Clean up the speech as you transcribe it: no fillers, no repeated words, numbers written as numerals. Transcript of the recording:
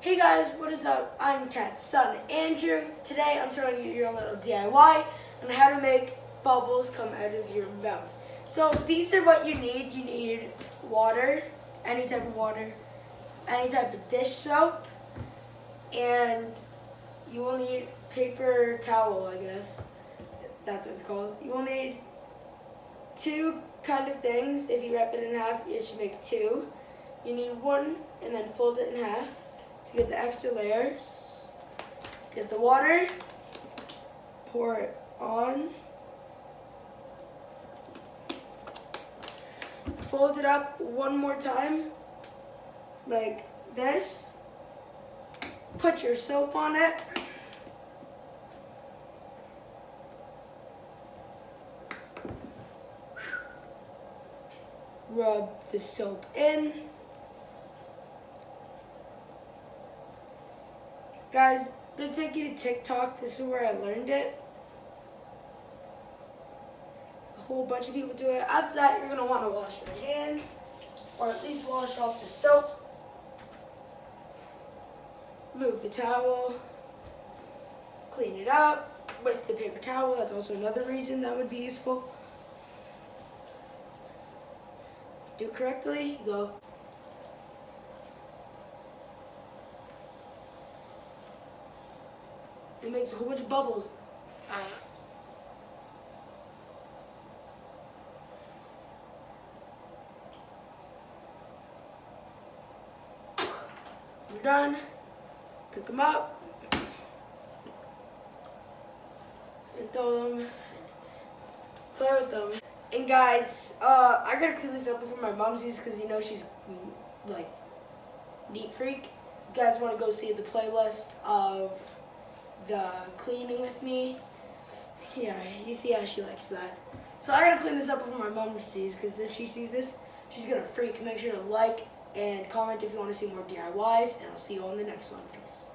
Hey guys, what is up? I'm Kat's son, Andrew. Today I'm showing you your little DIY on how to make bubbles come out of your mouth. So these are what you need. You need water, any type of water, any type of dish soap, and you will need paper towel, I guess. That's what it's called. You will need two kind of things. If you wrap it in half, it should make two. You need one and then fold it in half to get the extra layers. Get the water, pour it on, fold it up one more time like this, put your soap on it, rub the soap in. Guys, big thank you to TikTok. This is where I learned it. A whole bunch of people do it. After that, you're going to want to wash your hands, or at least wash off the soap. Move the towel. Clean it up with the paper towel. That's also another reason that would be useful. Do it correctly. You go. It makes a whole bunch of bubbles. You're done. Pick them up and throw them. Play with them. And guys, I gotta clean this up before my mom sees, because you know she's like neat freak. You guys want to go see the playlist of the cleaning with me? Yeah, you see how she likes that. So I gotta clean this up before my mom sees, because if she sees this, she's gonna freak. Make sure to like and comment if you want to see more DIYs, and I'll see you on the next one. Peace.